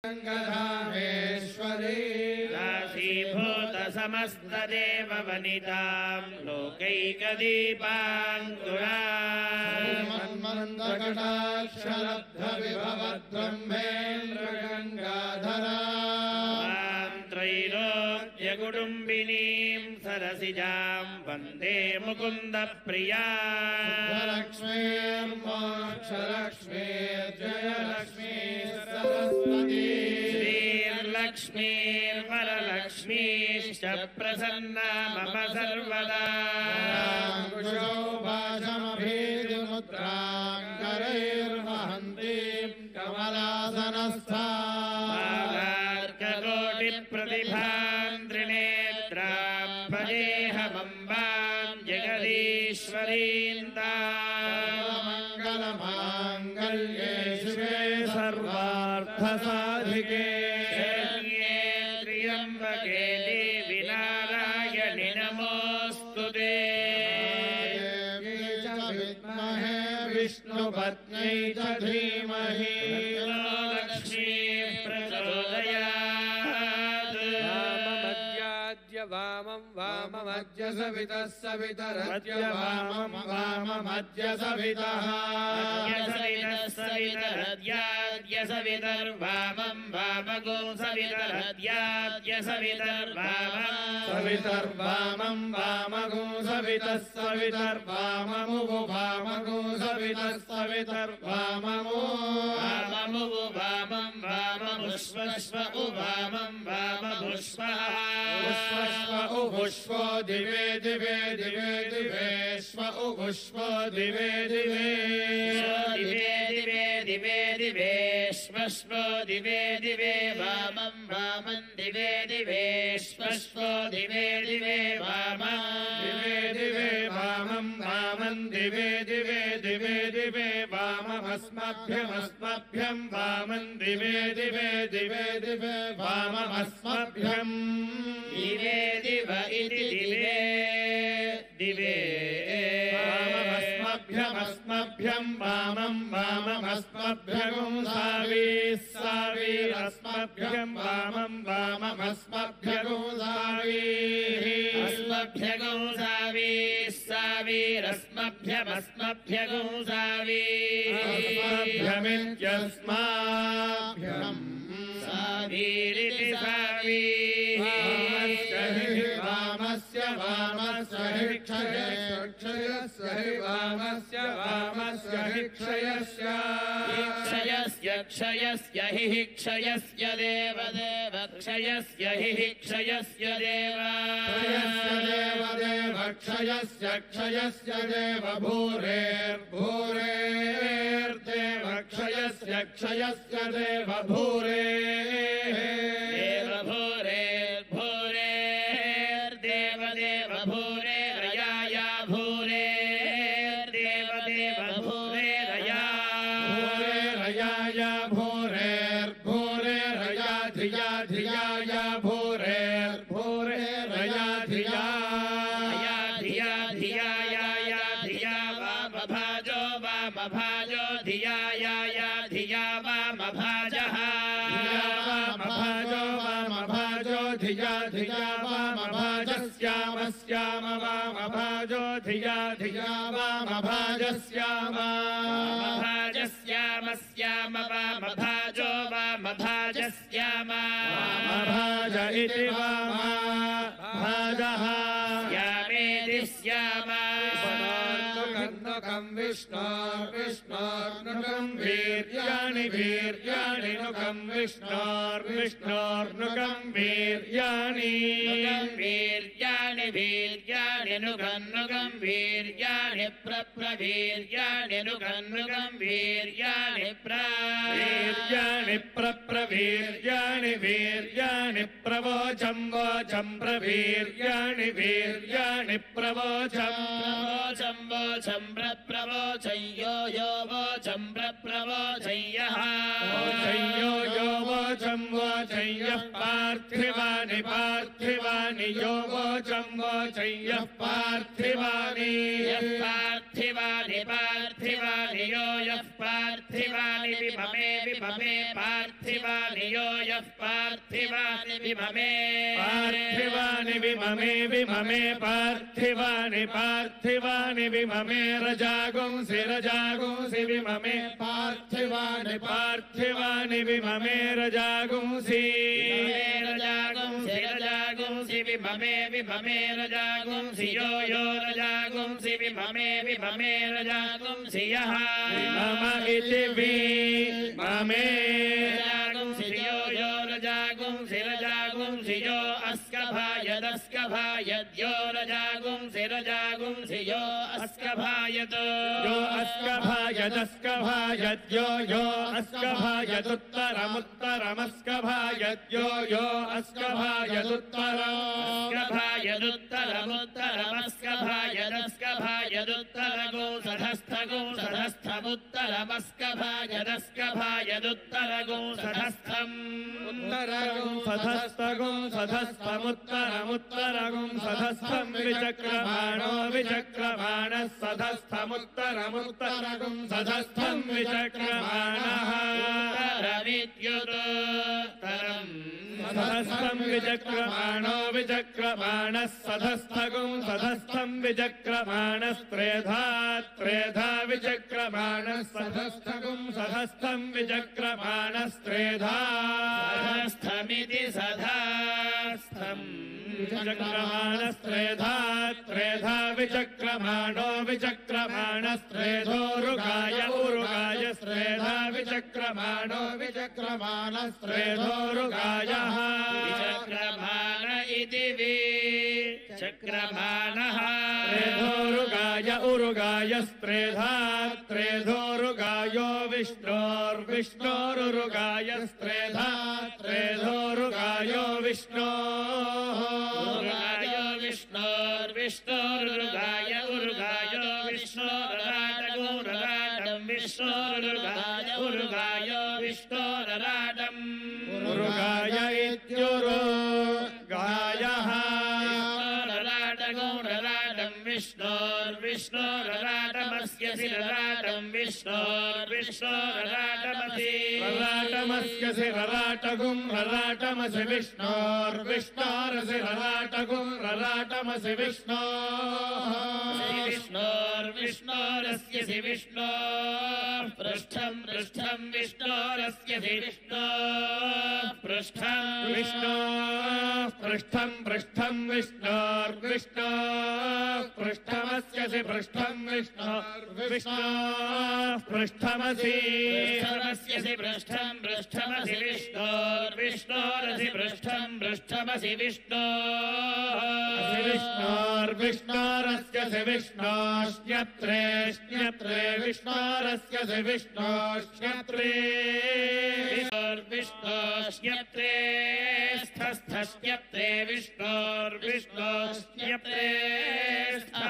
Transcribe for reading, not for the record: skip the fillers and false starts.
गङ्गाधामेश्वरी दासीभूत समस्तदेव वनितां लोकैकदीपाङ्कुराम् मन्मन्दकटाक्षलब्धविभवद्ब्रह्मेन्द्र गङ्गाधरा त्रैलोक्यकुटुम्बिनीं सरसिजां वन्दे मुकुन्दप्रियां लक्ष्मीर्मोक्षलक्ष्मीर्जयलक्ष्मी सरस्वती श्रीर्लक्ष्मीर्वरलक्ष्मीश्च प्रसन्ना मम सर्वदा कुशौ भाषमभीतिमुद्रां करैर्वहन्तीं कमलासनस्थां कोटिप्रतिभां त्रिनेत्रां भजेऽहमम्बां जगदीश्वरीं मङ्गलमाङ्गल्ये शिवे सर्वार्थसाधिके शरण्ये त्र्यम्बके देवि नारायणि नमोऽस्तुते च विद्महे विष्णुपत्न्यै च धीमहि लक्ष्मी प्रचोदयात् वामं वाममद्य सवितः सवितरद्य वामं वाममद्य सवितः सवितरद्याद्य सवितर्वामं वामगो सवितरद्याद्य सवितर्वामं वामगो सवितः सवितर्वाममुगो वामगो सवितः सवितर्वाममो वाममुगो वामं वाममुष्वश्व उवामं वाममुष्वः उभुष्वो दिवे दिवे दिवे दिवेश्व उभुष्वो दिवे दिवे दिवे दिवे दिवे दिवेश्वश्व दिवे दिवे वामं वामं दिवे दिवेश्वश्व दिवे दिवे वामं दिवे दिवे वामं वामं दिवे दिवे दिवे दिवे वाममस्मभ्यमस्मभ्यं वामं दिवे दिवे दिवे दिवे वाममस्मभ्यम् दिवे दिव इति दिवे दिवे वाममस्मभ्यमस्मभ्यं वामं वाममस्मभ्यगुं सावीरस्मभ्यं वामं वाममस्मभ्यगुं अस्मभ्यगुं सावीरस्मभ्यमस्मभ्यगुं सावीरस्मभ्यमित्यस्माभ्यम् सावीरिति सावी वामस्य वामस्य क्षयस्य वामस्य वामस्य क्षयस्य क्षयस्य हि क्षयस्य देव देव क्षयस्य हि क्षयस्य देव क्षयस्य क्षयस्य देव भूरेर्भूरेर्देव क्षयस्य क्षयस्य देव भूरे देव भूरेर्भूरेर्देव देव भूरेरया भूरेर्देव देव भूरेरया भूरेरया भूरेर्भूरेरया धिया धियाया भूरेर्भूरेरया धिया धिया धिया या धिया वामभाजो धिया या धिया वामभाजः वामभाजो धिया धिया वामभाजस्याम वामभाजो धिया धिया वामभाजस्याम श्याम वामभाजो वामभाजस्याम वामभाज इति वामभाजः श्यामेति श्याम नुकं विष्णोर्विष्णोर्नुकं वीर्याणि वीर्याणि नुकं विष्णोर्विष्णोर्नुकं वीर्याणि वीर्याणि वीर्याणि नुगं वीर्याणि प्रप्रवीर्याणि नुगं वीर्याणि प्रप्रवीर्याणि वीर्याणि प्रवोचं वोचं प्रवीर्याणि वीर्याणि प्रवोचं वोचं प्रप्रवोचं यो वोचं प्रप्रवोचं यः यो वोचं वोचं यः पार्थिवानि पार्थिवानि यो वोचं वोचं यः पार्थिवानि पार्थिवानि यो यः पार्थिवानि विभमे पार्थिवानि पार्थिवानि यो यः पार्थिवानि विममे पार्थिवानि विममे विममे पार्थिवानि पार्थिवानि विममे रजागुंसि रजागुंसि विममे पार्थिवानि पार्थिवानि विममे रजागुंसि रजागुंसि रजागुंसि विममे विममे रजागुंसि यो यो रजागुंसि विममे विममे रजागुंसि यः मम इति विममे रजागुंसि यो यो रजागुंसि रजागुंसि यो अस्कभायदस्कभायद्यो रजागुंसि रजागुंसि यो अस्कभायद यो अस्कभायदस्कभायद्यो यो अस्कभायदुत्तरमुत्तरमस्कभायद्यो यो अस्कभायदुत्तरमुत्तरमस्कभायदस्कभायदुत्तरगो सधस्थगो सधस्थमुत्तरमस्कभायदस्कभायदुत्तरगो सधस्थम् उत्तरगुं सधस्तगुं सधस्थमुत्तरमुत्तरगुं सधस्थं विचक्रमाणो विचक्रमाणः सधस्थमुत्तरमुत्तरगुं सधस्थं विचक्रमाणः उत्तरमित्युत्तरम् सधस्थं विचक्रमाणो विचक्रमाणः सधस्थगुं सधस्थं विचक्रमाणस्त्रेधा त्रेधा विचक्रमाणः सधस्थगुं सधस्थं विचक्रमाणस्त्रेधा सधस्थमिति सधस्थम् विचक्रमाणस्त्रेधा त्रेधा विचक्रमाणो विचक्रमाणस्त्रेधोरुगाय उरुगायस्त्रेधा विचक्रमाणो विचक्रमाणस्त्रेधोरुगायः विचक्रमाण इति विचक्रमाणः त्रेधोरुगाय उरुगायस्त्रेधा त्रेधोरुगायो विष्णोर्विष्णोरुगायस्त्रेधा त्रेधोरुगायो विष्णोः उरुगायो विष्णोर्विष्णोरुगाय उरुगायो विष्णोरराटगोरराटं विष्णोरुगाय उरुगायो विष्णोरराटम् उरुगाय इत्युरुगायः रराटगोरराटं विष्णोर्विष्णोरराटमस्य शिरराटं विष्णोर्विष्णोरराटमसि रराटमस्य शिरराटगुं रराटमसि विष्णोर्विष्णोरसि रराटगुं रराटमसि विष्णोः विष्णोर्विष्णोरस्य सि विष्णोः पृष्ठं पृष्ठं विष्णोरस्य सि विष्णोः पृष्ठं विष्णोः पृष्ठं पृष्ठं विष्णोर्विष्णोः पृष्ठमस्य सि पृष्ठं विष्णोः पृष्ठमसि पृष्ठमस्य सि पृष्ठं पृष्ठमसि विष्णोर्विष्णोरसि पृष्ठं पृष्ठमसि विष्णोः विष्णोर्विष्णोरस्य सि विष्णोष्ण्यत्रे श्न्यत्रे विष्णोरस्य सि विष्णोष्ण्यत्रे विष्णोष्ण्यत्रे स्थस्थष्ण्यत्रे विष्णोर्विष्णोष्ण्यत्रे